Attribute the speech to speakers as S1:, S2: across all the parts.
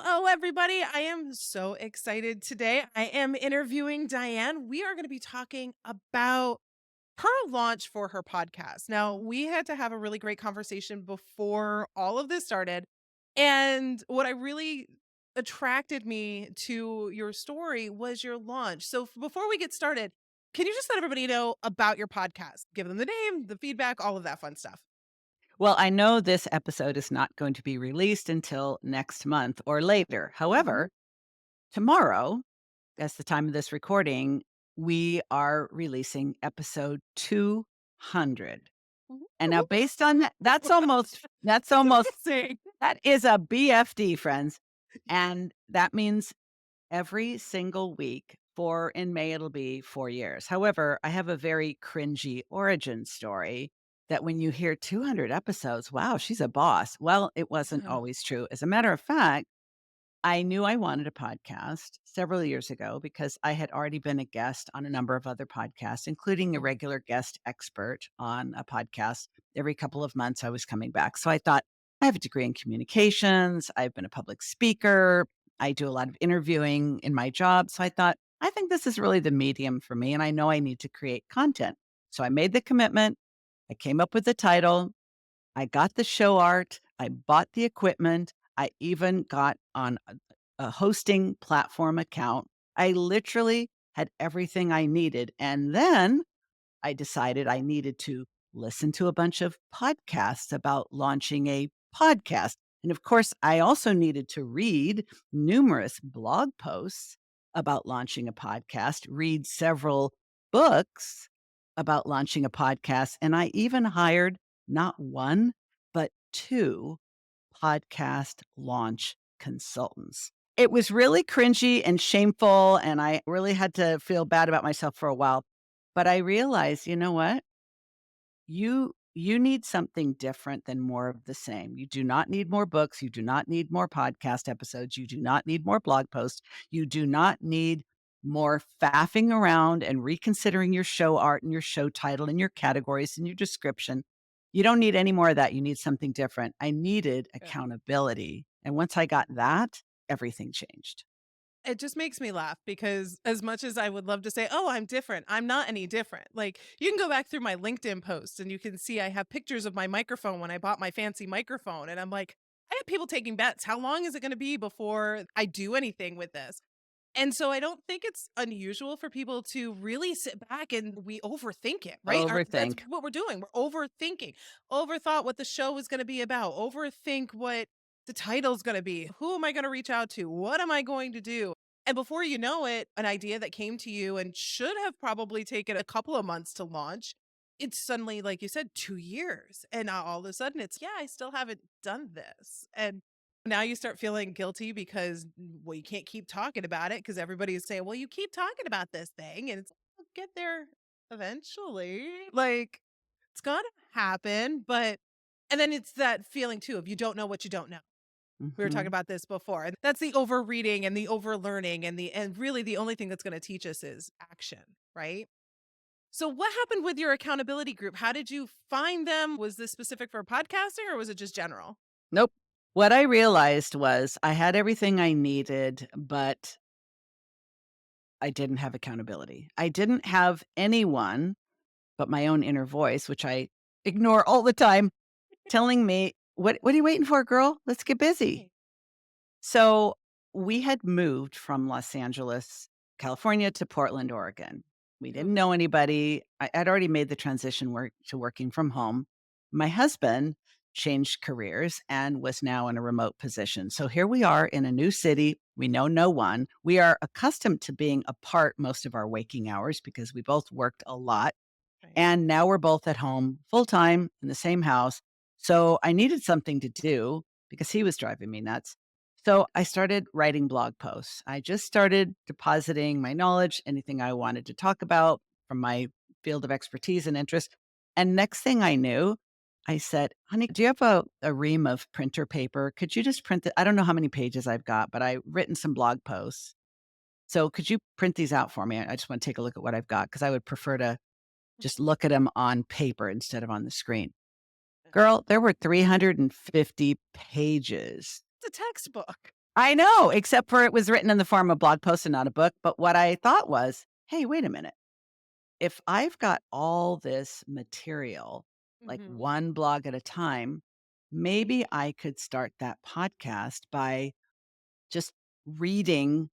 S1: Everybody. I am so excited today. I am interviewing Diann. We are going to be talking about her launch for her podcast. Now, we had to have a really great conversation before all of this started. And what I really attracted me to your story was your launch. So, before we get started, can you just let everybody know about your podcast? Give them the name, the feedback, all of that fun stuff.
S2: Well, I know this episode is not going to be released until next month or later.
S1: Hmm.
S2: However, tomorrow, as the time of this recording, we are releasing episode 200. And now based on that, that's
S1: That's
S2: almost
S1: amazing.
S2: that is a BFD, friends. And that means every single week for in May, it'll be 4 years. However, I have a very cringy origin story that when you hear 200 episodes, wow, she's a boss. Well, it wasn't
S1: Yeah.
S2: always true. As a matter of fact, I knew I wanted a podcast several years ago because I had already been a guest on a number of other podcasts, including a
S1: Mhm.
S2: regular guest expert on a podcast. Every couple of months, I was coming back. So I thought, I have a degree in communications. I've been a public speaker. I do a lot of interviewing in my job. So I thought, I think this is really the medium for me. And I know I need to create content. So I made the commitment. I came up with the title. I got the show art, I bought the equipment, I even got on a hosting platform account. I literally had everything I needed, and then I decided I needed to listen to a bunch of podcasts about launching a podcast. And of course, I also needed to read numerous blog posts about launching a podcast, read several books about launching a podcast. And I even hired not one, but two podcast launch consultants. It was really cringy and shameful, and I really had to feel bad about myself for a while. But I realized, you know what? You need something different than more of the same. You do not need more books, you do not need more podcast episodes, you do not need more blog posts, you do not need more faffing around and reconsidering your show art and your show title and your categories and your description. You don't need any more of that. You need something different. I needed
S1: Yeah.
S2: accountability. And once I got that, everything changed.
S1: It just makes me laugh because as much as I would love to say, "Oh, I'm different," I'm not any different. Like, you can go back through my LinkedIn posts and you can see I have pictures of my microphone when I bought my fancy microphone, and I'm like, I have people taking bets. How long is it gonna be before I do anything with this? And so I don't think it's unusual for people to really sit back and we overthink it, right? That's
S2: Overthink.
S1: what we're doing. We're overthinking. Overthought what the show is going to be about. Overthink what the title's going to be. Who am I going to reach out to? What am I going to do? And before you know it, an idea that came to you and should have probably taken a couple of months to launch, it's suddenly, like you said, 2 years. And now all of a sudden it's, yeah, I still haven't done this. And now you start feeling guilty because, well, you can't keep talking about it because everybody is saying, "Well, you keep talking about this thing," and it's like, "I'll get there eventually." Like, it's gonna happen, but and then it's that feeling too of you don't know what you don't know. We were talking
S2: Mhm.
S1: about this before, and that's the overreading and the overlearning and really the only thing that's gonna teach us is action, right? So what happened with your accountability group? How did you find them? Was this specific for podcasting or was it just general?
S2: Nope. What I realized was I had everything I needed, but I didn't have accountability. I didn't have anyone but my own inner voice, which I ignore all the time, telling me, what are you waiting for, girl? Let's get busy."
S1: Right.
S2: So we had moved from Los Angeles, California to Portland, Oregon. We didn't
S1: Mhm.
S2: know anybody. I'd already made the transition to working from home. My husband changed careers and was now in a remote position. So here we are in a new city. We know no one. We are accustomed to being apart most of our waking hours because we both worked a lot.
S1: Right.
S2: And now we're both at home full time in the same house. So I needed something to do because he was driving me nuts. So I started writing blog posts. I just started depositing my knowledge, anything I wanted to talk about from my field of expertise and interest. And next thing I knew, I said, honey, do you have a ream of printer paper? Could you just print it? I don't know how many pages I've got, but I've written some blog posts. So could you print these out for me? I just want to take a look at what I've got because I would prefer to just look at them on paper instead of on the screen. Girl, there were 350 pages.
S1: It's a textbook.
S2: I know, except for it was written in the form of blog post and not a book. But what I thought was, hey, wait a minute. If I've got all this material, like
S1: Mhm.
S2: one blog at a time, maybe I could start that podcast by just reading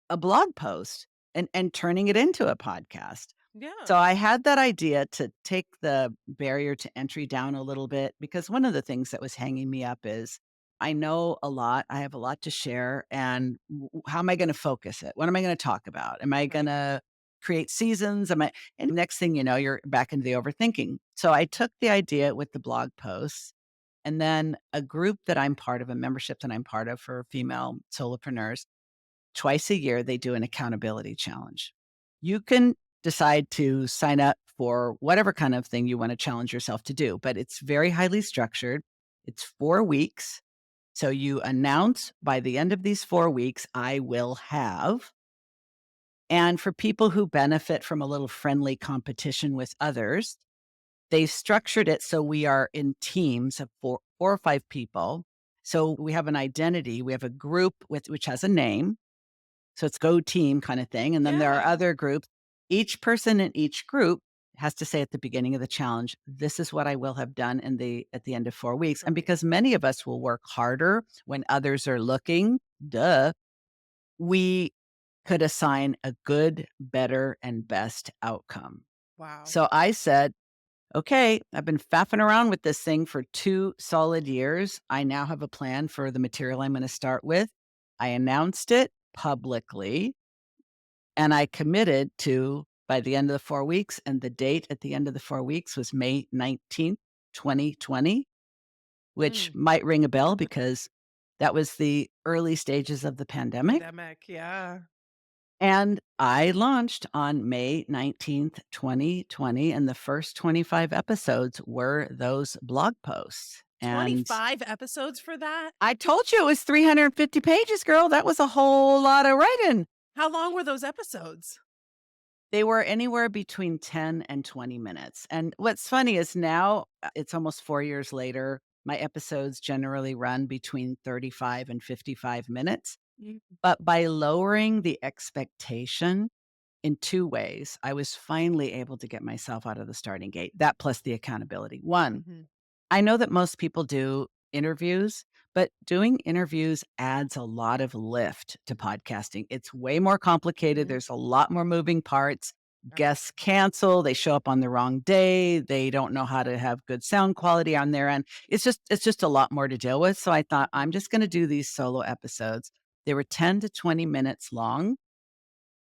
S2: a blog post and turning it into a podcast.
S1: Yeah,
S2: So I had that idea to take the barrier to entry down a little bit because one of the things that was hanging me up is I know a lot, I have a lot to share, and how am I going to focus it? What am I going to talk about? Am I going
S1: right.
S2: to create seasons? Am I and next thing you know, you're back into the overthinking. So I took the idea with the blog posts and then a group that I'm part of, a membership that I'm part of for female solopreneurs. Twice a year, they do an accountability challenge. You can decide to sign up for whatever kind of thing you want to challenge yourself to do, but it's very highly structured. It's 4 weeks. So you announce by the end of these 4 weeks, I will have. And for people who benefit from a little friendly competition with others, they've structured it so we are in teams of four or five people. So we have an identity, we have a group which has a name, so it's go team kind of thing. And then there are
S1: Yeah,
S2: other groups. Each person in each group has to say at the beginning of the challenge, this is what I will have done at the end of 4 weeks. And
S1: right.
S2: because many of us will work harder when others are looking, duh, we could assign a good, better, and best outcome.
S1: Wow.
S2: So I said, okay, I've been faffing around with this thing for 2 solid years. I now have a plan for the material I'm going to start with. I announced it publicly. And I committed to by the end of the 4 weeks, and the date at the end of the 4 weeks was May 19th, 2020, which
S1: Mm.
S2: might ring a bell because that was the early stages of the pandemic.
S1: Pandemic, yeah.
S2: And I launched on May 19th, 2020, and the first 25 episodes were those blog posts. And
S1: 25 episodes for that?
S2: I told you it was 350 pages, girl. That was a whole lot of writing.
S1: How long were those episodes?
S2: They were anywhere between 10 and 20 minutes, and what's funny is now, it's almost 4 years later, my episodes generally run between 35 and 55 minutes,
S1: Mm.
S2: but by lowering the expectation in 2 ways, I was finally able to get myself out of the starting gate, that plus the accountability. 1,
S1: Mhm.
S2: I know that most people do interviews, but doing interviews adds a lot of lift to podcasting. It's way more complicated.
S1: Mhm.
S2: There's a lot more moving parts. Guests
S1: Absolutely.
S2: cancel, they show up on the wrong day, they don't know how to have good sound quality on their end. It's just a lot more to deal with. So I thought I'm
S1: Mhm.
S2: just going to do these solo episodes. They were 10 to 20 minutes long.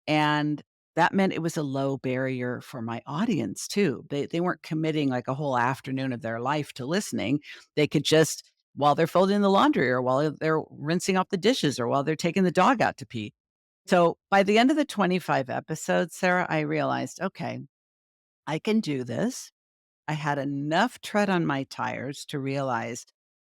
S2: And that meant it was a low barrier for my audience too. They weren't committing like a whole afternoon of their life to listening. They could just while they're folding the laundry or while they're rinsing off the dishes or while they're taking the dog out to pee. So by the end of the 25 episodes, Sarah, I realized, okay, I can do this. I had enough tread on my tires to realize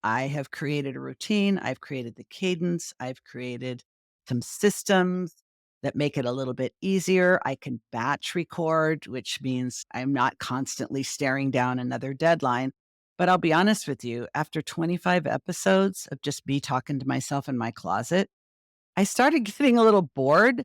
S2: I have created a routine. I've created the cadence. I've created some systems that make it a little bit easier. I can batch record, which means I'm not constantly staring down another deadline. But I'll be honest with you, after 25 episodes of just me talking to myself in my closet, I started getting a little bored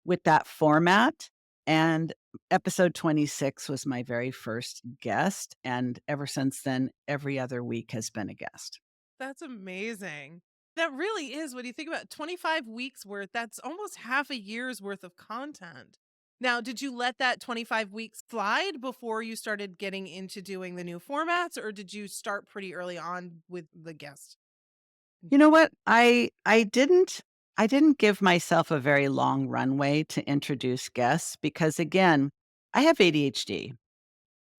S2: with that format, and episode 26 was my very first guest, and ever since then, every other week has been a guest.
S1: That's amazing. That really is when you think about 25 weeks worth, that's almost half a year's worth of content. Now, did you let that 25 weeks slide before you started getting into doing the new formats, or did you start pretty early on with the guest?
S2: You know what? I didn't give myself a very long runway to introduce guests because again, I have ADHD,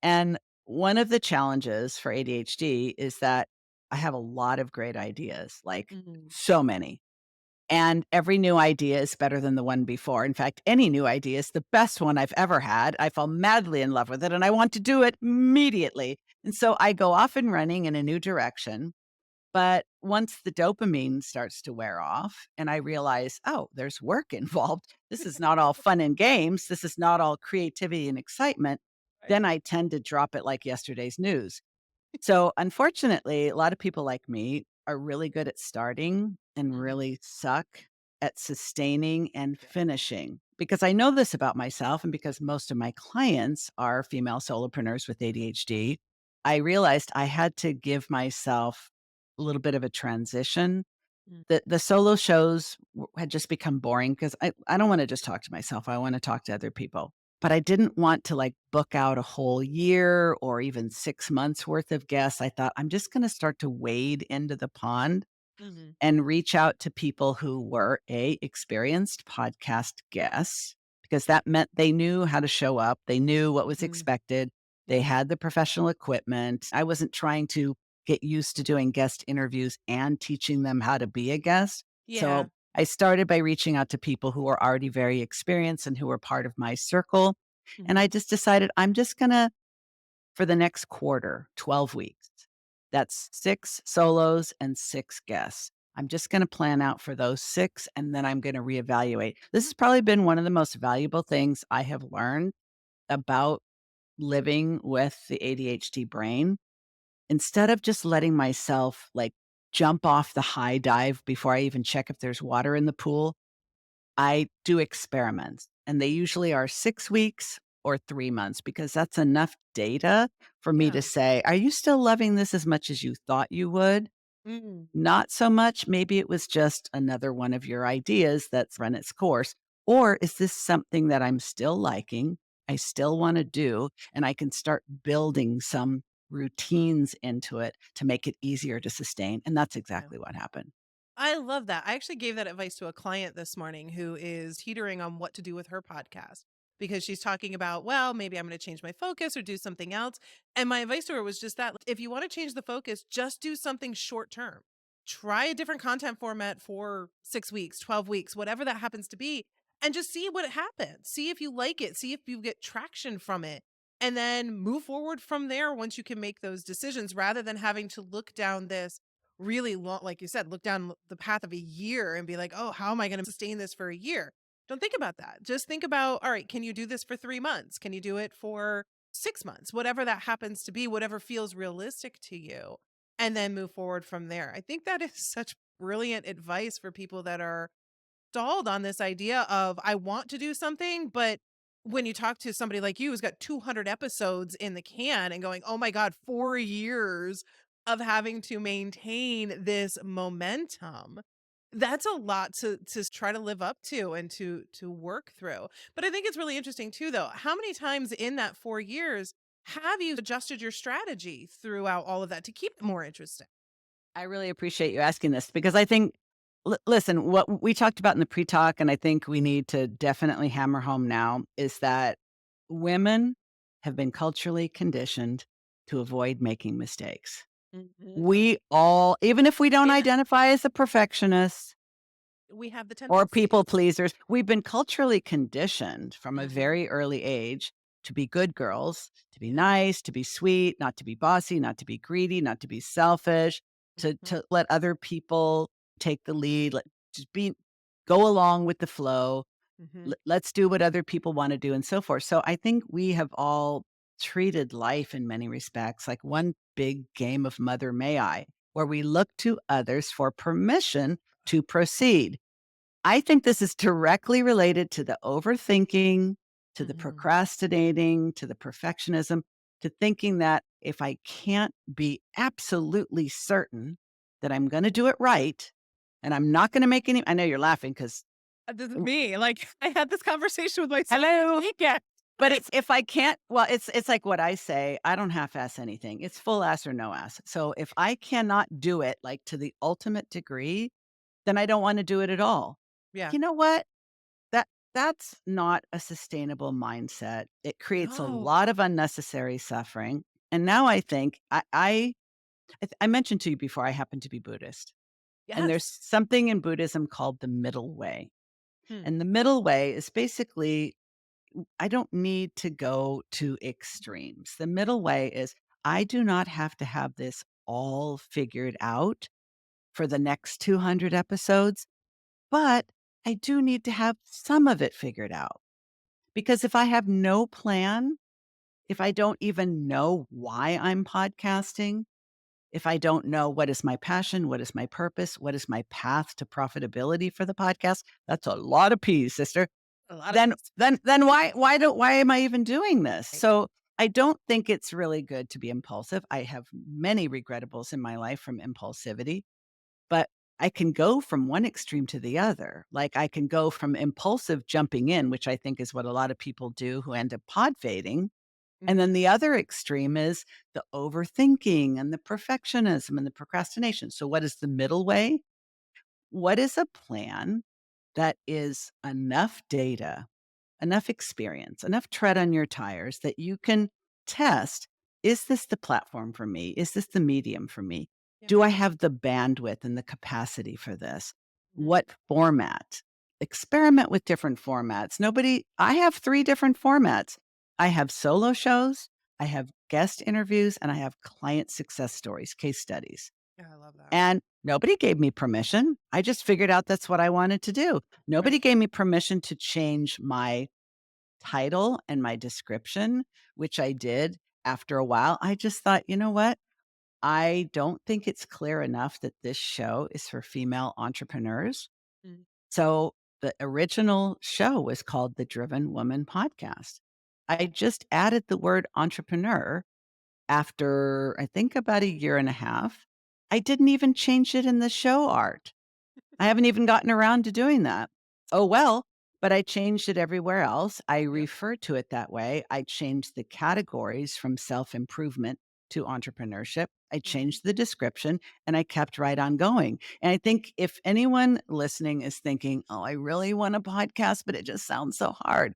S2: and one of the challenges for ADHD is that I have a lot of great ideas, like
S1: Mhm.
S2: so many. And every new idea is better than the one before. In fact, any new idea is the best one I've ever had. I fall madly in love with it and I want to do it immediately. And so I go off and running in a new direction. But once the dopamine starts to wear off and I realize, oh, there's work involved, this is not all fun and games, this is not all creativity and excitement,
S1: Right.
S2: then I tend to drop it like yesterday's news. So, unfortunately, a lot of people like me are really good at starting and
S1: Mhm.
S2: really suck at sustaining and finishing. Because I know this about myself, and because most of my clients are female solopreneurs with ADHD, I realized I had to give myself a little bit of a transition.
S1: Mm.
S2: The solo shows had just become boring because I don't want to just talk to myself. I want to talk to other people. But I didn't want to like book out a whole year or even 6 months worth of guests. I thought I'm just going to start to wade into the pond
S1: Mhm.
S2: and reach out to people who were experienced podcast guests, because that meant they knew how to show up, they knew what was
S1: Mhm.
S2: expected, they
S1: Mhm.
S2: had the professional equipment. I wasn't trying to get used to doing guest interviews and teaching them how to be a guest.
S1: Yeah.
S2: So I started by reaching out to people who were already very experienced and who were part of my circle. And
S1: Mhm.
S2: I just decided I'm just going to, for the next quarter, 12 weeks. That's 6 solos and 6 guests. I'm just gonna plan out for those 6, and then I'm gonna reevaluate. This has probably been one of the most valuable things I have learned about living with the ADHD brain. Instead of just letting myself, like, jump off the high dive before I even check if there's water in the pool, I do experiments, and they usually are 6 weeks or 3 months because that's enough data for me to
S1: Yeah.
S2: say, "Are you still loving this as much as you thought you would?
S1: Mm.
S2: Not so much. Maybe it was just another one of your ideas that's run its course. Or is this something that I'm still liking, I still wanna do, and I can start building some routines into it to make it easier to sustain?" And that's
S1: Yeah.
S2: exactly what happened.
S1: I love that. I actually gave that advice to a client this morning who is teetering on what to do with her podcast because she's talking about, well, maybe I'm going to change my focus or do something else. And my advice to her was just that if you want to change the focus, just do something short term. Try a different content format for 6 weeks, 12 weeks, whatever that happens to be, and just see what happens. See if you like it, see if you get traction from it. And then move forward from there once you can make those decisions rather than having to look down this really long, like you said, look down the path of a year and be like, "Oh, how am I gonna sustain this for a year?" Don't think about that. Just think about, "All right, can you do this for 3 months? Can you do it for 6 months?" Whatever that happens to be, whatever feels realistic to you, and then move forward from there. I think that is such brilliant advice for people that are stalled on this idea of I want to do something, but when you talk to somebody like you who's got 200 episodes in the can and going, "Oh my god, 4 years of having to maintain this momentum." That's a lot to try to live up to and to work through. But I think it's really interesting too though. How many times in that 4 years have you adjusted your strategy throughout all of that to keep it more interesting?
S2: I really appreciate you asking this because I think, listen, what we talked about in the pre talk, and I think we need to definitely hammer home now is that women have been culturally conditioned to avoid making mistakes.
S1: Mhm.
S2: We all, even if we don't
S1: Amen.
S2: identify as a perfectionist,
S1: We have the
S2: or people
S1: tendencies.
S2: pleasers. We've been culturally conditioned from a
S1: Mhm.
S2: very early age to be good girls, to be nice, to be sweet, not to be bossy, not to be greedy, not to be selfish,
S1: Mhm.
S2: to let other people take the lead, let just be go along with the flow.
S1: Mhm.
S2: Let's do what other people want to do and so forth. So I think we have all treated life in many respects like one big game of Mother May I, where we look to others for permission to proceed. I think this is directly related to the overthinking, to the
S1: Mhm.
S2: procrastinating, to the perfectionism, to thinking that if I can't be absolutely certain that I'm going to do it right and I'm not going to make any, I know you're laughing because
S1: This is me, like, I had this conversation with myself this
S2: hello,
S1: weekend.
S2: but it's if I can't, well, it's like what I say, I don't half-ass anything. It's full ass or no ass. So if I cannot do it like to the ultimate degree, then I don't want to do it at all.
S1: Yeah.
S2: You know what? That that's not a sustainable mindset. It creates a
S1: No.
S2: lot of unnecessary suffering. And now I think I mentioned to you before I happen to be Buddhist. And there's
S1: Yes.
S2: something in Buddhism called the middle way.
S1: Hmm.
S2: And the middle way is basically I don't need to go to extremes. The middle way is I do not have to have this all figured out for the next 200 episodes, but I do need to have some of it figured out. Because if I have no plan, if I don't even know why I'm podcasting, if I don't know what is my passion, what is my purpose, what is my path to profitability for the podcast, that's a lot of P's, sister.
S1: A lot of
S2: Then
S1: peace.
S2: then why am I even doing this?
S1: Right.
S2: So, I don't think it's really good to be impulsive. I have many regrettables in my life from impulsivity, but I can go from one extreme to the other. Like, I can go from impulsive jumping in, which I think is what a lot of people do who end up pod fading, and
S1: Mhm.
S2: then the other extreme is the overthinking and the perfectionism and the procrastination. So what is the middle way? What is a plan that is enough data, enough experience, enough tread on your tires that you can test, is this the platform for me? Is this the medium for me?
S1: Yeah.
S2: Do I have the bandwidth and the capacity for this?
S1: Mhm.
S2: What format? Experiment with different formats. I have 3 different formats. I have solo shows, I have guest interviews, and I have client success stories, case studies.
S1: Yeah, I love that.
S2: And nobody gave me permission. I just figured out that's what I wanted to do.
S1: Right.
S2: Nobody gave me permission to change my title and my description, which I did after a while. I just thought, you know what? I don't think it's clear enough that this show is for female entrepreneurs.
S1: Mm.
S2: So the original show was called the Driven Woman Podcast. I just added the word entrepreneur after I think about a year and a half. I didn't even change it in the show art. I haven't even gotten around to doing that. Oh, well, but I changed it everywhere else. I
S1: Yep.
S2: refer to it that way. I changed the categories from self improvement to entrepreneurship. I
S1: Mhm.
S2: changed the description and I kept right on going. And I think if anyone listening is thinking, oh, I really want a podcast, but it just sounds so hard,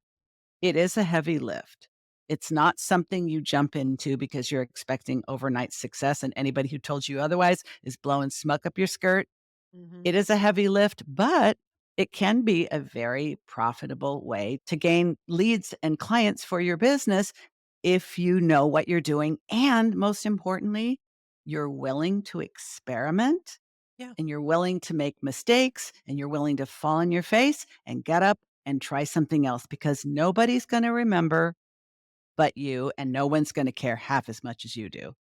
S2: it is a heavy lift. It's not something you jump into because you're expecting overnight success. And anybody who told you otherwise is blowing smoke up your skirt.
S1: Mhm.
S2: It is a heavy lift, but it can be a very profitable way to gain leads and clients for your business if you know what you're doing. And most importantly, you're willing to experiment
S1: Yeah.
S2: and you're willing to make mistakes and you're willing to fall on your face and get up and try something else because nobody's going to remember but you and no one's going to care half as much as you do.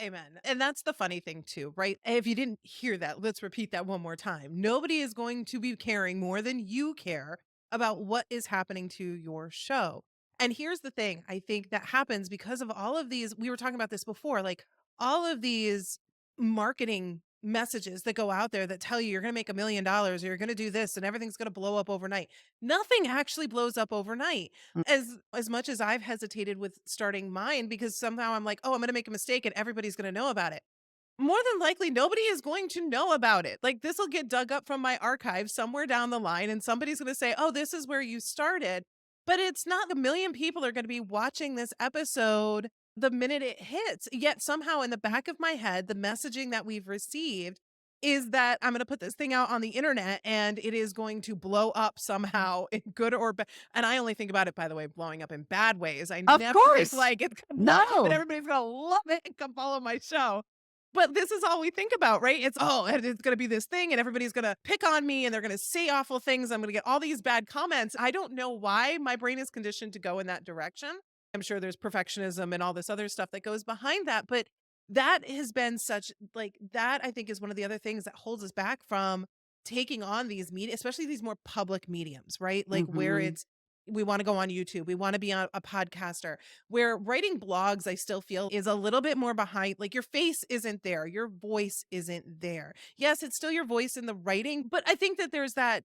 S1: Amen. And that's the funny thing too, right? If you didn't hear that, let's repeat that one more time. Nobody is going to be caring more than you care about what is happening to your show. And here's the thing, I think that happens because of all of these, we were talking about this before, like all of these marketing messages that go out there that tell you you're going to make $1 million or you're going to do this and everything's going to blow up overnight. Nothing actually blows up overnight. As much as I've hesitated with starting mine because somehow I'm like, "Oh, I'm gonna make a mistake and everybody's gonna know about it." More than likely, nobody is going to know about it. Like, this'll get dug up from my archive somewhere down the line, and somebody's gonna say, "Oh, this is where you started." But it's not a million people are gonna be watching this episode the minute it hits. Yet somehow in the back of my head, the messaging that we've received is that I'm gonna put this thing out on the internet and it is going to blow up somehow in good or bad. And I only think about it, by the way, blowing up in bad ways. I
S2: Of
S1: never think
S2: course.
S1: like it's gonna blow up and
S2: No.
S1: everybody's gonna love it and come follow my show. But this is all we think about, right? It's, "Oh, and it's gonna be this thing, and everybody's gonna pick on me, and they're gonna say awful things. I'm gonna get all these bad comments." I don't know why my brain is conditioned to go in that direction. I'm sure there's perfectionism and all this other stuff that goes behind that, but that has been such like, that I think is one of the other things that holds us back from taking on these media, especially these more public mediums, right? Like, where
S2: Mhm.
S1: it's we wanna go on YouTube, we wanna be a podcaster. Where writing blogs, I still feel is a little bit more behind, like your face isn't there, your voice isn't there. Yes, it's still your voice in the writing, but I think that there's that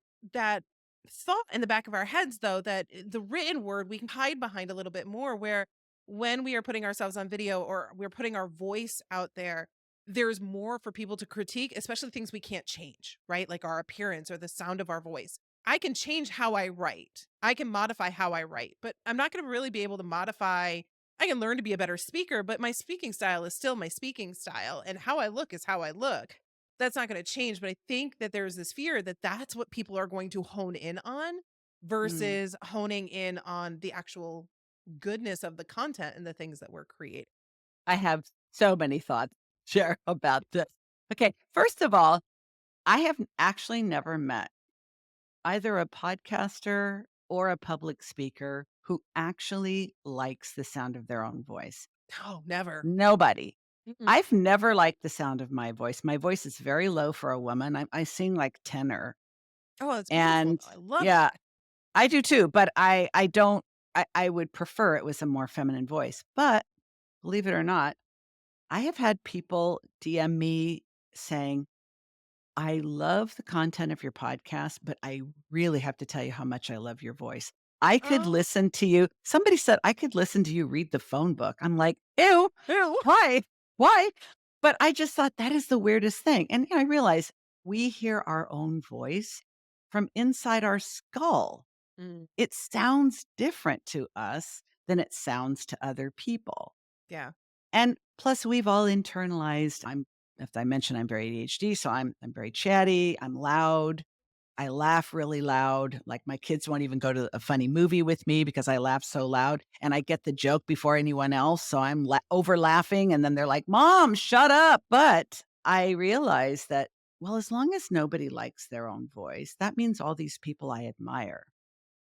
S1: thought in the back of our heads though that the written word we can hide behind a little bit more where when we are putting ourselves on video or we're putting our voice out there, there's more for people to critique, especially things we can't change, right? Like our appearance or the sound of our voice. I can change how I write. I can modify how I write, but I'm not going to really be able to modify. I can learn to be a better speaker, but my speaking style is still my speaking style, and how I look is how I look. That's not going to change. But I think that there's this fear that that's what people are going to hone in on
S2: Mm.
S1: versus honing in on the actual goodness of the content and the things that we're creating.
S2: I have so many thoughts to share about this. Okay, first of all, I have actually never met either a podcaster or a public speaker who actually likes the sound of their own voice.
S1: Oh, never.
S2: Nobody.
S1: Mm-mm.
S2: I've never liked the sound of my voice. My voice is very low for a woman. I sing like tenor.
S1: Oh, it's beautiful,
S2: And
S1: though. I love
S2: yeah,
S1: it.
S2: I do too, but I don't I would prefer it was a more feminine voice. But believe it or not, I have had people DM me saying, I love the content of your podcast, but I really have to tell you how much I love your voice. I could
S1: Oh,
S2: listen to you. Somebody said I could listen to you read the phone book. I'm like, ew,
S1: ew.
S2: why? Why? But I just thought that is the weirdest thing. And I realize we hear our own voice from inside our skull.
S1: Mm,
S2: It sounds different to us than it sounds to other people.
S1: yeah.
S2: And plus, we've all internalized. If I mentioned I'm very ADHD, so I'm very chatty. I'm loud. I laugh really loud. Like my kids won't even go to a funny movie with me because I laugh so loud, and I get the joke before anyone else. So I'm over laughing, and then they're like, "Mom, shut up!" But I realize that well, as long as nobody likes their own voice, that means all these people I admire,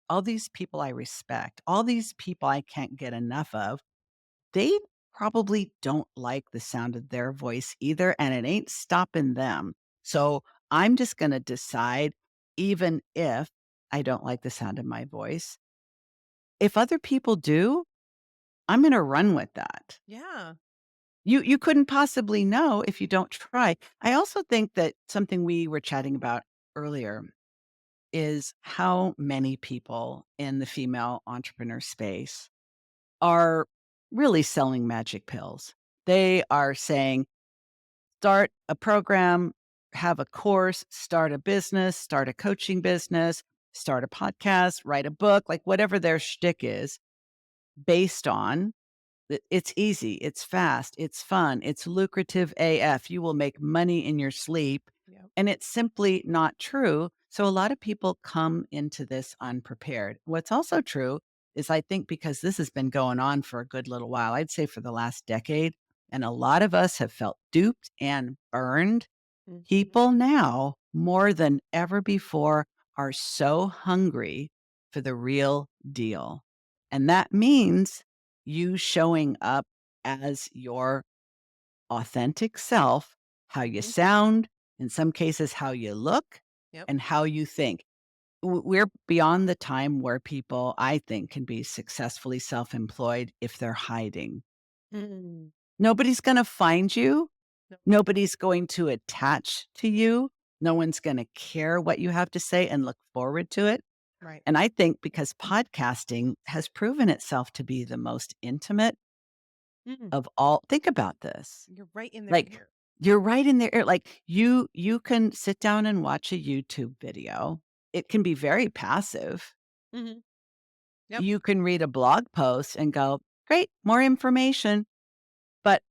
S2: all these people I respect, all these people I can't get enough of they probably don't like the sound of their voice either, and it ain't stopping them. So I'm just going to decide, even if I don't like the sound of my voice, if other people do, I'm going to run with that.
S1: Yeah.
S2: You couldn't possibly know if you don't try. I also think that something we were chatting about earlier is how many people in the female entrepreneur space are really selling magic pills. They are saying, start a program, have a course, start a business, start a coaching business, start a podcast, write a book, like whatever their shtick is, based on it's easy, it's fast, it's fun, it's lucrative AF. You will make money in your sleep.
S1: Yep.
S2: And it's simply not true. So a lot of people come into this unprepared. What's also true is I think because this has been going on for a good little while, I'd say for the last decade, and a lot of us have felt duped and burned.
S1: Mhm.
S2: People now, more than ever before, are so hungry for the real deal. And that means you showing up as your authentic self, how you
S1: Mhm.
S2: sound, in some cases, how you look,
S1: Yep.
S2: and how you think. We're beyond the time where people, I think, can be successfully self employed if they're hiding.
S1: Mm.
S2: Nobody's going to find you.
S1: No.
S2: Nobody's going to attach to you. No one's going to care what you have to say and look forward to it.
S1: Right.
S2: And I think because podcasting has proven itself to be the most intimate
S1: Mm.
S2: of all, think about this.
S1: You're right in their
S2: Like
S1: ear.
S2: you're right in there. Like you can sit down and watch a YouTube video. It can be very passive.
S1: Mhm. Yep.
S2: You can read a blog post and go, great, more information. But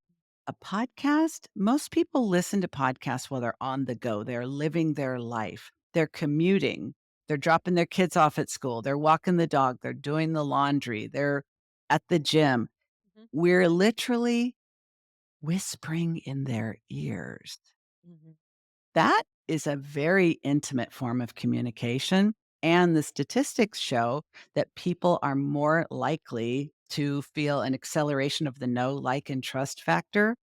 S2: a podcast? Most people listen to podcasts while they're on the go. They're living their life. They're commuting. They're dropping their kids off at school. They're walking the dog. They're doing the laundry. They're at the gym.
S1: Mhm.
S2: We're literally whispering in their ears.
S1: Mhm.
S2: That is a very intimate form of communication. And the statistics show that people are more likely to feel an acceleration of the know, like, and trust factor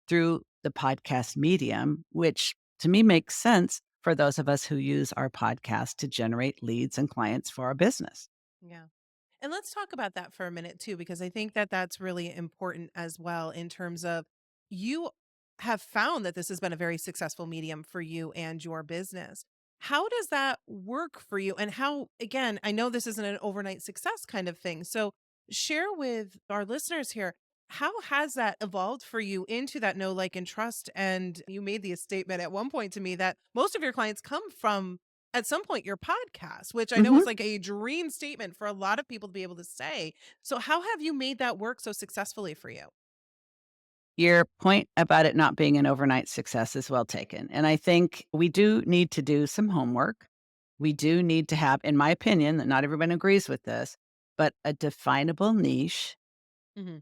S2: through the podcast medium, which to me makes sense for those of us who use our podcast to generate leads and clients for our business.
S1: Yeah. And let's talk about that for a minute too, because I think that that's really important as well in terms of you have found that this has been a very successful medium for you and your business. How does that work for you? And how, again, I know this isn't an overnight success kind of thing. So share with our listeners here, how has that evolved for you into that know, like, and trust? And you made the statement at one point to me that most of your clients come from at some point your podcast, which I know
S2: Mhm.
S1: is like a dream statement for a lot of people to be able to say. So how have you made that work so successfully for you?
S2: Your point about it not being an overnight success is well taken. And I think we do need to do some homework. We do need to have, in my opinion, that not everyone agrees with this, but a definable niche
S1: Mhm.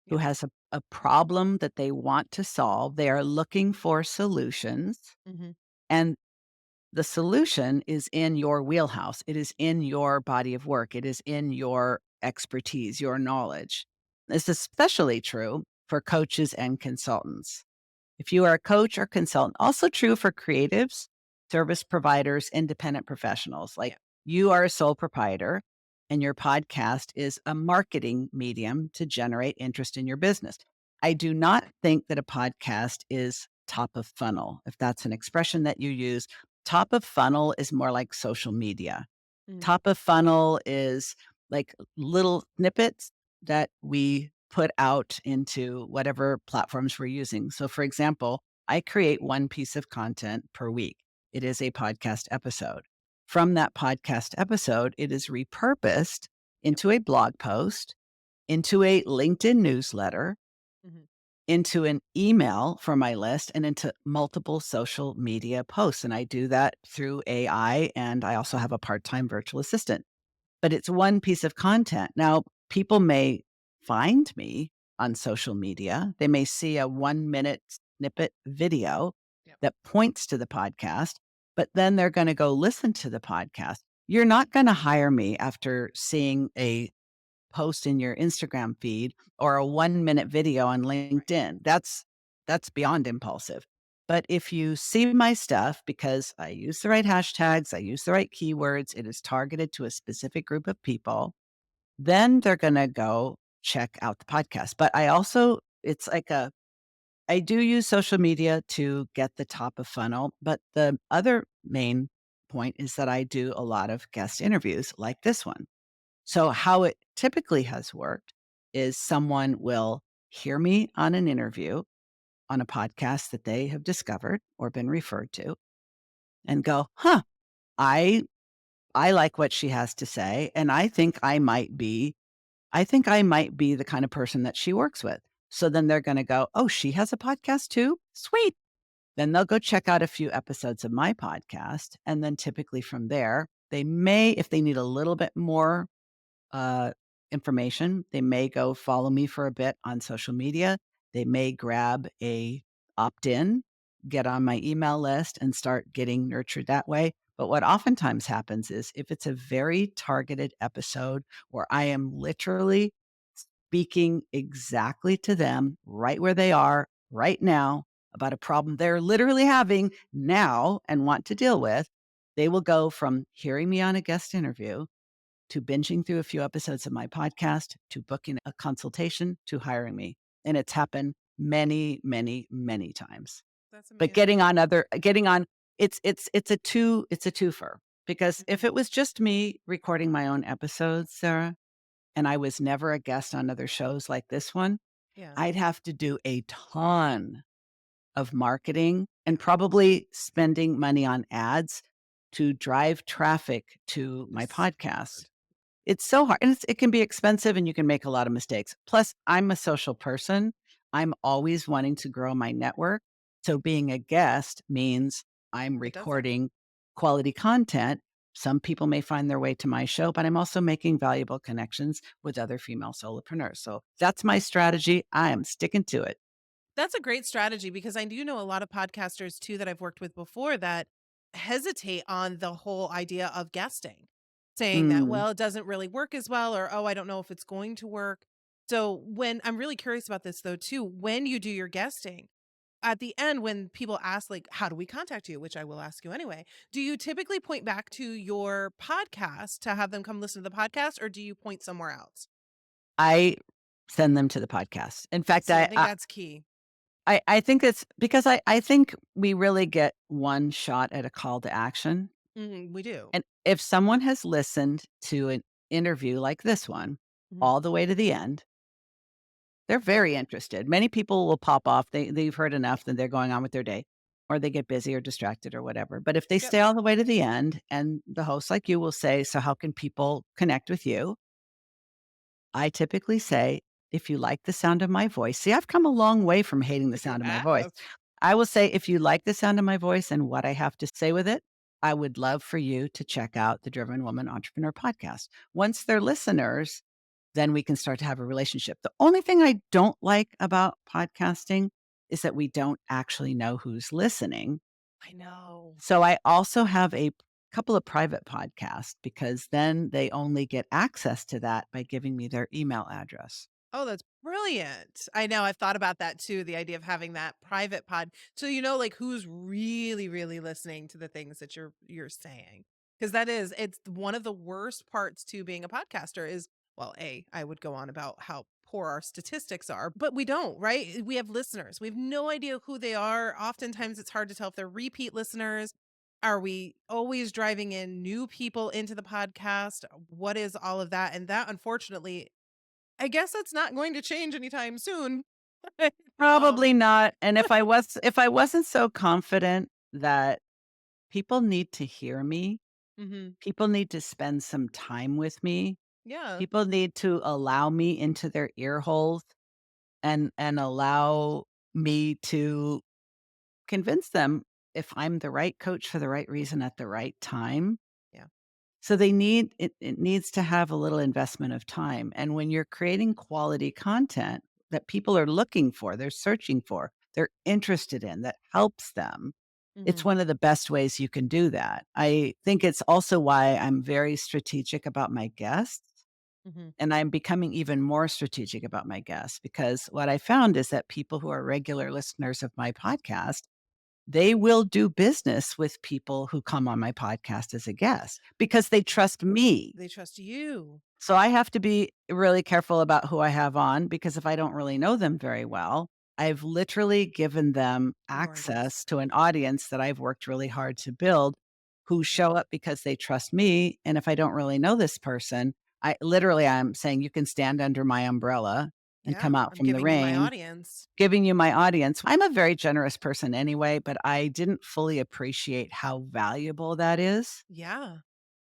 S2: who
S1: Yep.
S2: has a problem that they want to solve. They are looking for solutions.
S1: Mhm.
S2: And the solution is in your wheelhouse. It is in your body of work. It is in your expertise, your knowledge. This is especially true for coaches and consultants. If you are a coach or consultant, also true for creatives, service providers, independent professionals. Like
S1: Yeah.
S2: you are a sole proprietor and your podcast is a marketing medium to generate interest in your business. I do not think that a podcast is top of funnel, if that's an expression that you use. Top of funnel is more like social media.
S1: Mhm.
S2: Top of funnel is like little snippets that we put out into whatever platforms we're using. So, for example, I create one piece of content per week. It is a podcast episode. From that podcast episode, it is repurposed
S1: Yep.
S2: into a blog post, into a LinkedIn newsletter,
S1: Mhm.
S2: into an email from my list, and into multiple social media posts. And I do that through AI. And I also have a part time virtual assistant, but it's one piece of content. Now, people may find me on social media. They may see a 1 minute snippet video
S1: Yep.
S2: that points to the podcast, but then they're going to go listen to the podcast. You're not going to hire me after seeing a post in your Instagram feed or a 1 minute video on
S1: Right.
S2: LinkedIn. That's beyond impulsive. But if you see my stuff because I use the right hashtags, I use the right keywords, it is targeted to a specific group of people, then they're going to go check out the podcast. But I also, it's like I do use social media to get the top of funnel. But the other main point is that I do a lot of guest interviews like this one. So, how it typically has worked is someone will hear me on an interview on a podcast that they have discovered or been referred to and go, "Huh, I I like what she has to say and I think I might be the kind of person that she works with." So then they're going to go, "Oh, she has a podcast too? Sweet." Then they'll go check out a few episodes of my podcast and then typically from there, they may if they need a little bit more uh, information. They may go follow me for a bit on social media. They may grab a opt-in, get on my email list and start getting nurtured that way. But what oftentimes happens is if it's a very targeted episode where I am literally speaking exactly to them right where they are right now about a problem they're literally having now and want to deal with, they will go from hearing me on a guest interview to binging through a few episodes of my podcast, to booking a consultation, to hiring me. And it's happened many, many, many times.
S1: That's
S2: But
S1: amazing.
S2: getting on it's a twofer because if
S1: Mhm.
S2: it was just me recording my own episodes, Sarah, and I was never a guest on other shows like this one,
S1: Yeah.
S2: I'd have to do a ton of marketing and
S1: Yeah.
S2: probably spending money on ads to drive traffic to my
S1: It's so
S2: podcast.
S1: hard.
S2: It's so hard, and it can be expensive and you can make a lot of mistakes. Plus, I'm a social person. I'm always wanting to grow my network. So being a guest means I'm
S1: It does that.
S2: recording quality content. Some people may find their way to my show, but I'm also making valuable connections with other female solopreneurs. So that's my strategy. I am sticking to it.
S1: That's a great strategy because I do know a lot of podcasters too that I've worked with before that hesitate on the whole idea of guesting, saying that,
S2: Mm.
S1: well, it doesn't really work as well, or, oh, I don't know if it's going to work. So, when I'm really curious about this though, too, when you do your guesting, at the end, when people ask, like, how do we contact you, which I will ask you anyway, do you typically point back to your podcast to have them come listen to the podcast, or do you point somewhere else?
S2: I send them to the podcast. In fact,
S1: See, I think that's key.
S2: I think it's because I think we really get one shot at a call to action.
S1: We do.
S2: And if someone has listened to an interview like this one
S1: Mhm.
S2: all the way to the end, they're very interested. Many people will pop off. They've heard enough, then they're going on with their day, or they get busy or distracted or whatever. But if they
S1: Yep.
S2: stay all the way to the end, and the host like you will say, "So how can people connect with you?" I typically say, "If you like the sound of my voice," see, I've come a long way from hating the
S1: You
S2: sound of my voice.
S1: have.
S2: I will say, "If you like the sound of my voice and what I have to say with it, I would love for you to check out the Driven Woman Entrepreneur podcast." Once they're listeners, then we can start to have a relationship. The only thing I don't like about podcasting is that we don't actually know who's listening.
S1: I know.
S2: So I also have a couple of private podcasts because then they only get access to that by giving me their email address.
S1: Oh, that's brilliant. I know, I've thought about that too, the idea of having that private pod, so you know, like, who's really, really listening to the things that you're saying. Because it's one of the worst parts to being a podcaster is, well, A, I would go on about how poor our statistics are, but we don't, right? We have listeners. We have no idea who they are. Oftentimes, it's hard to tell if they're repeat listeners. Are we always driving in new people into the podcast? What is all of that? And that, unfortunately, I guess that's not going to change anytime soon.
S2: Probably
S1: Um,
S2: not, and if I wasn't so confident that people need to hear me,
S1: mhm.
S2: people need to spend some time with me,
S1: Yeah.
S2: people need to allow me into their ear holes and allow me to convince them if I'm the right coach for the right reason at the right time.
S1: Yeah.
S2: So they need it needs to have a little investment of time, and when you're creating quality content that people are looking for, they're searching for, they're interested in, that helps them, it's
S1: Mhm.
S2: one of the best ways you can do that. I think it's also why I'm very strategic about my guests,
S1: Mhm.
S2: and I'm becoming even more strategic about my guests because what I found is that people who are regular listeners of my podcast, they will do business with people who come on my podcast as a guest because they trust me.
S1: They trust you.
S2: So I have to be really careful about who I have on because if I don't really know them very well, I've literally given them
S1: Gorgeous.
S2: access to an audience that I've worked really hard to build who
S1: Yeah.
S2: show up because they trust me. And if I don't really know this person, I'm saying you can stand under my umbrella and
S1: Yeah.
S2: come out
S1: I'm
S2: from the
S1: giving you my
S2: rain,
S1: audience.
S2: giving you my audience. I'm a very generous person anyway, but I didn't fully appreciate how valuable that is
S1: Yeah.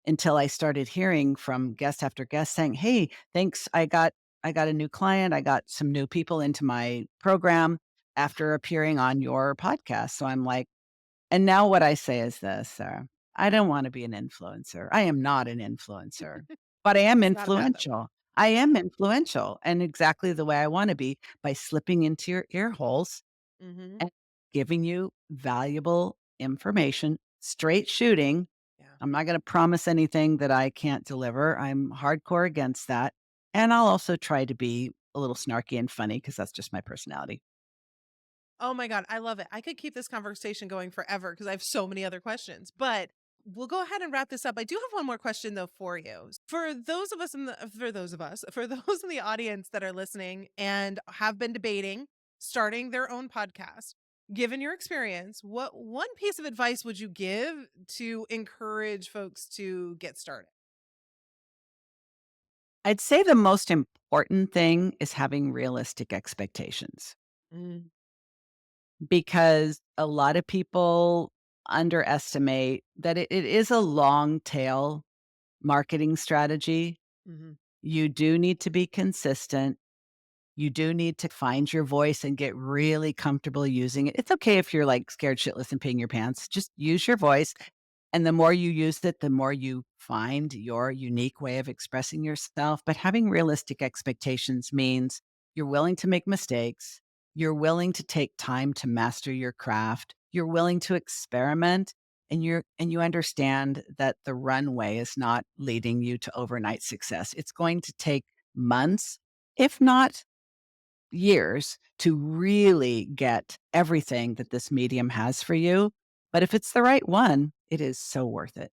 S2: until I started hearing from guest after guest saying, "Hey, thanks. I got a new client. I got some new people into my program after appearing on your podcast." So I'm like, and now what I say is this, I don't want to be an influencer. I am not an influencer, but I am
S1: It's not a bad though.
S2: influential. I am influential and exactly the way I want to be by slipping into your ear holes
S1: Mhm.
S2: and giving you valuable information, straight shooting.
S1: Yeah.
S2: I'm not going to promise anything that I can't deliver. I'm hardcore against that. And I'll also try to be a little snarky and funny because that's just my personality.
S1: Oh my god, I love it. I could keep this conversation going forever because I have so many other questions, but we'll go ahead and wrap this up. I do have one more question though for you. For those in the audience that are listening and have been debating starting their own podcast, given your experience, what one piece of advice would you give to encourage folks to get started?
S2: I'd say the most important thing is having realistic expectations
S1: Mm,
S2: because a lot of people underestimate that it is a long tail marketing strategy.
S1: mhm.
S2: You do need to be consistent. You do need to find your voice and get really comfortable using it. It's okay if you're like scared shitless and peeing your pants. Just use your voice. And the more you use it, the more you find your unique way of expressing yourself. But having realistic expectations means you're willing to make mistakes. You're willing to take time to master your craft. You're willing to experiment and you understand that the runway is not leading you to overnight success. It's going to take months, if not years to really get everything that this medium has for you. But if it's the right one, it is so worth it.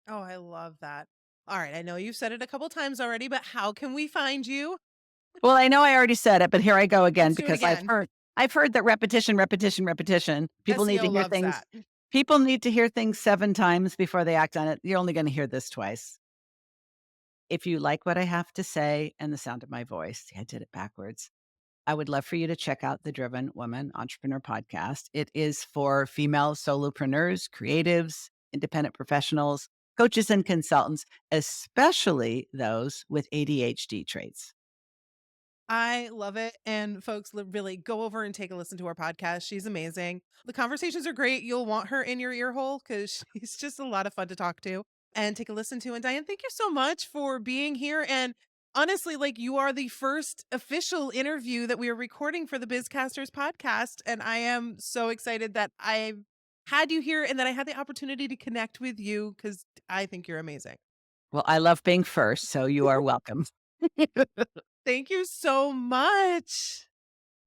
S1: Oh, I love that. All right, I know you've said it a couple times already, but how can we find you?
S2: Well, I know I already said it, but here I go again
S1: Let's do it
S2: because
S1: again.
S2: I've heard that repetition, repetition, repetition.
S1: SEO loves that.
S2: People need to hear things 7 times before they act on it. You're only gonna hear this twice. If you like what I have to say and the sound of my voice, see, I did it backwards. I would love for you to check out the Driven Woman Entrepreneur Podcast. It is for female solopreneurs, creatives, independent professionals, coaches, and consultants, especially those with ADHD traits.
S1: I love it. And folks, really go over and take a listen to her podcast. She's amazing. The conversations are great. You'll want her in your ear hole because she's just a lot of fun to talk to and take a listen to. And Diane, thank you so much for being here. And honestly, like you are the first official interview that we are recording for the Bizcasters podcast. And I am so excited that I had you here and that I had the opportunity to connect with you because I think you're amazing.
S2: Well, I love being first, so you are welcome.
S1: Thank you so much.